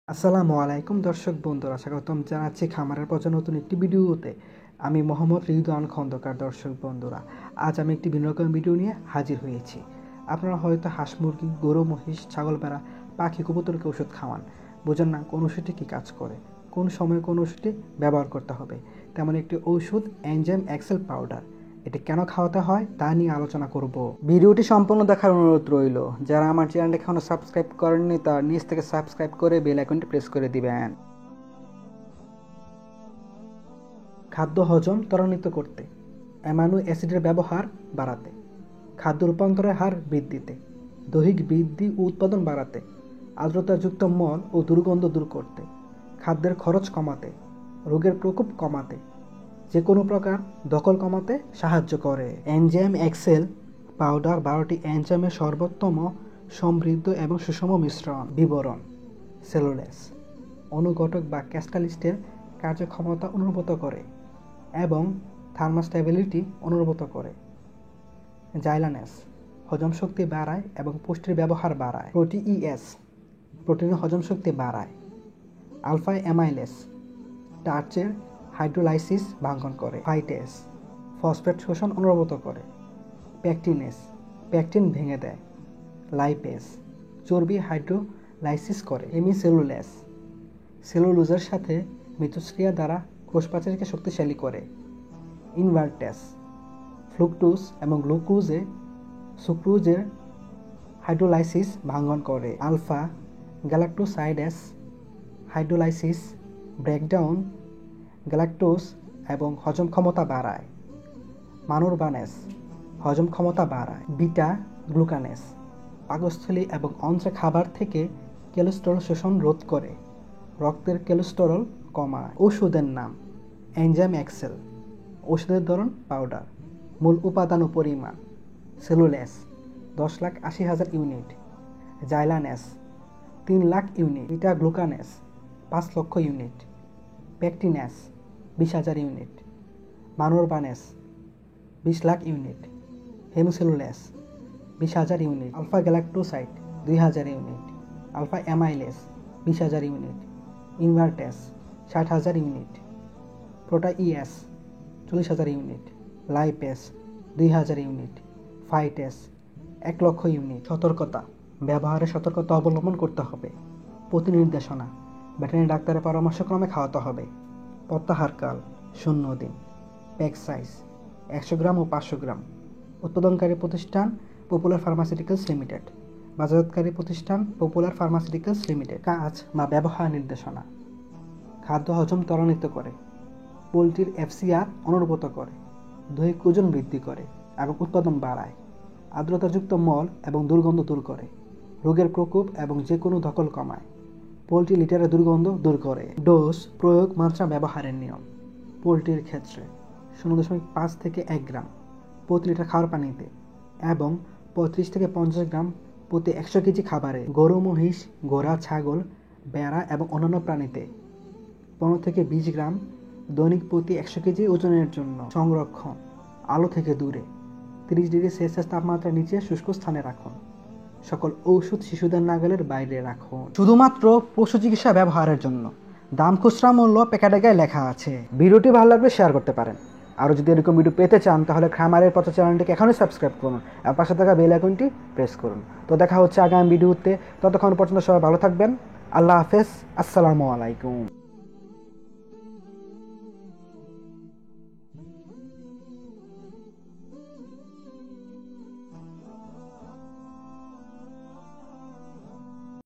আসসালামু আলাইকুম দর্শক বন্ধুরা, স্বাগতম জানাচ্ছি খামারের পর্যায়ে নতুন একটি ভিডিওতে। আমি মোহাম্মদ রিদওয়ান খন্দকার। দর্শক বন্ধুরা, আজ আমি একটি ভিন্ন রকম ভিডিও নিয়ে হাজির হয়েছি। আপনারা হয়তো হাঁস মুরগি, গরু মহিষ, ছাগল ভেড়া, পাখি কবুতরকে ওষুধ খাওয়ান, বোঝেন না কোন ওষুধটি কী কাজ করে, কোন সময় কোন ওষুধটি ব্যবহার করতে হবে। তেমন একটি ঔষধ এনজাইম এক্সেল পাউডার। এটি কেন খাওয়াতে হয় তা নিয়ে আলোচনা করব। ভিডিওটি সম্পূর্ণ দেখার অনুরোধ রইল। যারা আমার চ্যানেলটি এখনও সাবস্ক্রাইব করেননি তার নিচ থেকে সাবস্ক্রাইব করে বেল আইকনটি প্রেস করে দিবেন। খাদ্য হজম ত্বরান্বিত করতে, অ্যামাইনো অ্যাসিডের ব্যবহার বাড়াতে, খাদ্য রূপান্তরের হার বৃদ্ধিতে, দৈহিক বৃদ্ধি ও উৎপাদন বাড়াতে, আর্দ্রতাযুক্ত মল ও দুর্গন্ধ দূর করতে, খাদ্যের খরচ কমাতে, রোগের প্রকোপ কমাতে, যে কোনো প্রকার দখল কমাতে সাহায্য করে। এনজাইম এক্সেল পাউডার 12টি এনজাইমের সর্বোত্তম, সমৃদ্ধ এবং সুষম মিশ্রণ। বিবরণ: সেলুলোজ অনুঘটক বা ক্যাটালিস্টের কার্যক্ষমতা অনুর্বত করে এবং থার্মোস্ট্যাবিলিটি অনুর্বত করে। জাইলানেস হজম শক্তি বাড়ায় এবং পুষ্টির ব্যবহার বাড়ায়। প্রোটিইএস প্রোটিনের হজম শক্তি বাড়ায়। আলফা অ্যামাইলেস স্টার্চের হাইড্রোলাইসিস ভাঙ্গন করে। ফাইটেস ফসফেট শোষণ অনুর্বত করে। প্যাকটিনেস প্যাকটিন ভেঙে দেয়। লাইপেস চর্বি হাইড্রোলাইসিস করে। হেমিসেলুলোজ সেলুলোজের সাথে মিথস্ক্রিয়া দ্বারা কোষপ্রাচীরকে শক্তিশালী করে। ইনভার্টেস ফ্রুক্টোজ এবং সুক্রোজের হাইড্রোলাইসিস ভাঙ্গন করে। আলফা গ্যালাক্টোসাইডেস হাইড্রোলাইসিস ব্রেকডাউন গ্যালাক্টোজ এবং হজম ক্ষমতা বাড়ায়। মানুরবানেস হজম ক্ষমতা বাড়ায়। বিটা গ্লুকানেস পাকস্থলী এবং অন্ত্রে খাবার থেকে কোলেস্টেরল শোষণ রোধ করে, রক্তের কোলেস্টেরল কমায়। ওষুধের নাম: এনজাইম এক্সেল। ওষুধের ধরন: পাউডার। মূল উপাদান ও পরিমাণ: cellulose 10,80,000 unit, xylanase 3,00,000 unit, beta glucanase 5 lakh unit, pectinase 20,000 unit, মানুরবানেস 20,00,000 unit, hemicellulose 20,000 unit, alpha galactosidase 2,000 unit, alpha amylase 20,000 unit, invertase 60,000 unit, protease 40,000 unit, lipase 2,000 unit, phytase 1 lakh unit. সতর্কতা: ব্যবহারে সতর্কতা অবলম্বন করতে হবে। প্রতি নির্দেশনা: ভেটেরিনারি ডাক্তারের পরামর্শক্রমে খাওয়াতে হবে। প্রত্যাহারকাল 0 দিন। প্যাক সাইজ 100 গ্রাম ও 500 গ্রাম। উৎপাদনকারী প্রতিষ্ঠান: পপুলার ফার্মাসিউটিক্যালস লিমিটেড। বাজারজাতকারী প্রতিষ্ঠান: পপুলার ফার্মাসিউটিক্যালস লিমিটেড। কাজ বা ব্যবহার নির্দেশনা: খাদ্য হজম ত্বরান্বিত করে, পোলট্রির এফসিআর অনুর্বত করে, দৈহিক ওজন বৃদ্ধি করে এবং উৎপাদন বাড়ায়, আর্দ্রতাযুক্ত মল এবং দুর্গন্ধ দূর করে, রোগের প্রকোপ এবং যে কোনো দখল কমায়, পোলট্রি লিটারের দুর্গন্ধ দূর করে। ডোজ, প্রয়োগ, মাত্রা, ব্যবহারের নিয়ম: পোলট্রির ক্ষেত্রে 0.5 থেকে 1 গ্রাম প্রতি লিটার খাওয়ার পানিতে এবং 35 থেকে 50 গ্রাম প্রতি 100 কেজি খাবারে। গরু মহিষ, ঘোড়া, ছাগল, ভেড়া এবং অন্যান্য প্রাণীতে 15 থেকে 20 গ্রাম দৈনিক প্রতি 100 কেজি ওজনের জন্য। সংরক্ষণ: আলো থেকে দূরে, 30 ডিগ্রি সেলসিয়াস তাপমাত্রার নিচে শুষ্ক স্থানে রাখুন। সকল ঔষধ শিশুদের নাগালের বাইরে রাখুন। শুধুমাত্র পশু চিকিৎসা ব্যবহারের জন্য। দাম খুচরা মূল্য প্যাকেটে গায়ে লেখা আছে। ভিডিওটি ভালো লাগলে শেয়ার করতে পারেন। আরও যদি এরকম ভিডিও পেতে চান তাহলে খামারের পথ চ্যানেলটিকে এখনই সাবস্ক্রাইব করুন আর পাশে থাকা বেল আইকনটি প্রেস করুন। তো দেখা হচ্ছে আগামী ভিডিওতে। ততক্ষণ পর্যন্ত সবাই ভালো থাকবেন। আল্লাহ হাফেজ। আসসালামু আলাইকুম।